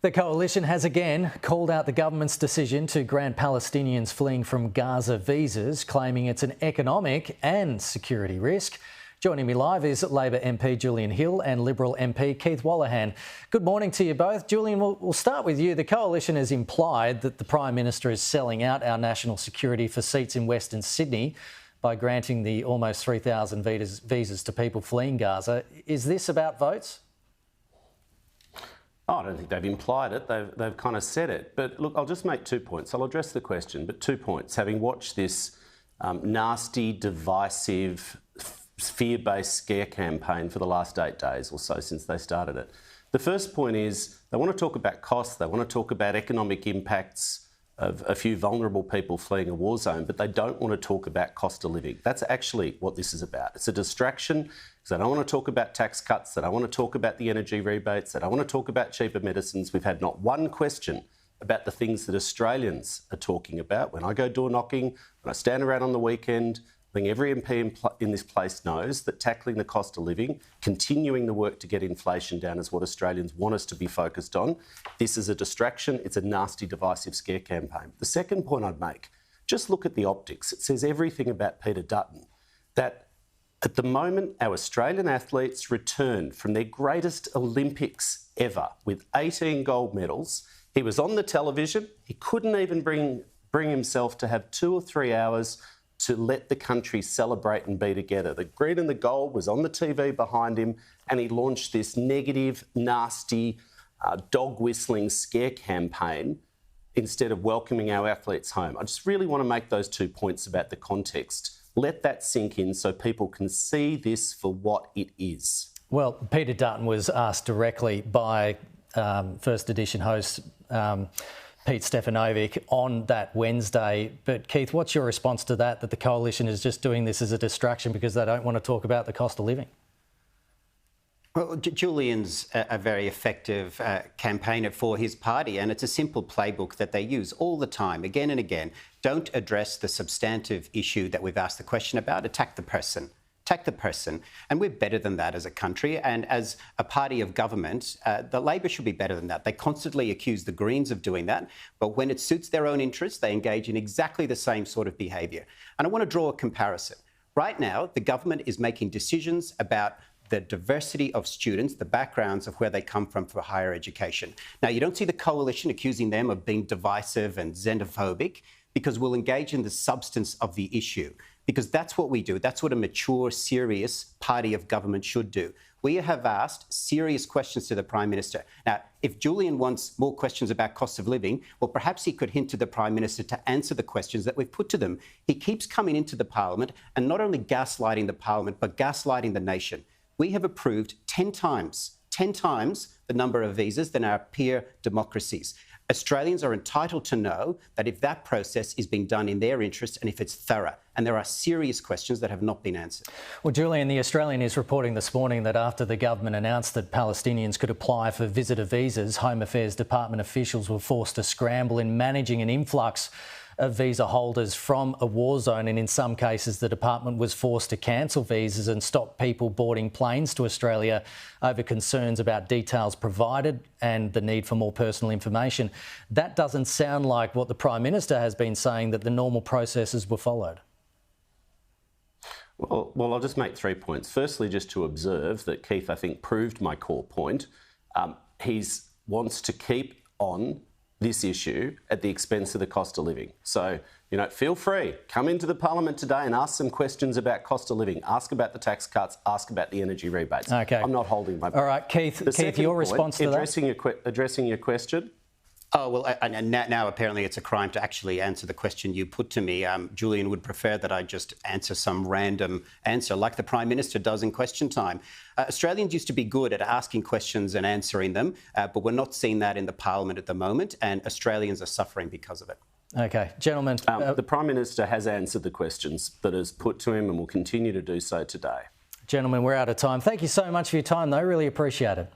The coalition has again called out the government's decision to grant Palestinians fleeing from Gaza visas, claiming it's an economic and security risk. Joining me live is Labor MP Julian Hill and Liberal MP Keith Wolahan. Good morning to you both. Julian, we'll start with you. The coalition has implied that the Prime Minister is selling out our national security for seats in Western Sydney by granting the almost 3,000 visas to people fleeing Gaza. Is this about votes? Oh, I don't think they've implied it. They've kind of said it. But look, I'll just make 2 points. I'll address the question, but 2 points. Having watched this nasty, divisive, fear-based scare campaign for the last 8 days or so since they started it. The first point is they want to talk about costs. They want to talk about economic impacts of a few vulnerable people fleeing a war zone, but they don't want to talk about cost of living. That's actually what this is about. It's a distraction because they don't want to talk about tax cuts, they don't want to talk about the energy rebates, they don't want to talk about cheaper medicines. We've had not one question about the things that Australians are talking about. When I go door knocking, when I stand around on the weekend, I think every MP in this place knows that tackling the cost of living, continuing the work to get inflation down is what Australians want us to be focused on. This is a distraction. It's a nasty, divisive scare campaign. The second point I'd make, just look at the optics. It says everything about Peter Dutton, that at the moment our Australian athletes return from their greatest Olympics ever with 18 gold medals. He was on the television. He couldn't even bring himself to have 2 or 3 hours to let the country celebrate and be together. The green and the gold was on the TV behind him, and he launched this negative, nasty, dog-whistling scare campaign instead of welcoming our athletes home. I just really want to make those 2 points about the context. Let that sink in so people can see this for what it is. Well, Peter Dutton was asked directly by First Edition host Pete Stefanovic on that Wednesday. But Keith, what's your response to that the coalition is just doing this as a distraction because they don't want to talk about the cost of living? Well, Julian's a very effective campaigner for his party, and it's a simple playbook that they use all the time, again and again. Don't address the substantive issue that we've asked the question about, attack the person. Attack the person. And we're better than that as a country. And as a party of government, the Labor should be better than that. They constantly accuse the Greens of doing that. But when it suits their own interests, they engage in exactly the same sort of behaviour. And I want to draw a comparison. Right now, the government is making decisions about the diversity of students, the backgrounds of where they come from for higher education. Now, you don't see the coalition accusing them of being divisive and xenophobic because we'll engage in the substance of the issue. Because that's what we do. That's what a mature, serious party of government should do. We have asked serious questions to the Prime Minister. Now, if Julian wants more questions about cost of living, well, perhaps he could hint to the Prime Minister to answer the questions that we've put to them. He keeps coming into the Parliament and not only gaslighting the Parliament, but gaslighting the nation. We have approved 10 times the number of visas than our peer democracies. Australians are entitled to know that if that process is being done in their interest and if it's thorough. And there are serious questions that have not been answered. Well, Julian, The Australian is reporting this morning that after the government announced that Palestinians could apply for visitor visas, Home Affairs Department officials were forced to scramble in managing an influx of visa holders from a war zone, and in some cases the department was forced to cancel visas and stop people boarding planes to Australia over concerns about details provided and the need for more personal information. That doesn't sound like what the Prime Minister has been saying, that the normal processes were followed. Well, I'll just make 3 points. Firstly, just to observe that Keith, I think, proved my core point. He wants to keep on this issue at the expense of the cost of living. So, feel free, come into the Parliament today and ask some questions about cost of living. Ask about the tax cuts, ask about the energy rebates. Okay. I'm not holding my breath. All right, Keith, your response to that? Addressing your question. Oh, well, and now apparently it's a crime to actually answer the question you put to me. Julian would prefer that I just answer some random answer like the Prime Minister does in question time. Australians used to be good at asking questions and answering them, but we're not seeing that in the Parliament at the moment, and Australians are suffering because of it. OK. Gentlemen. The Prime Minister has answered the questions that is put to him and will continue to do so today. Gentlemen, we're out of time. Thank you so much for your time, though. Really appreciate it.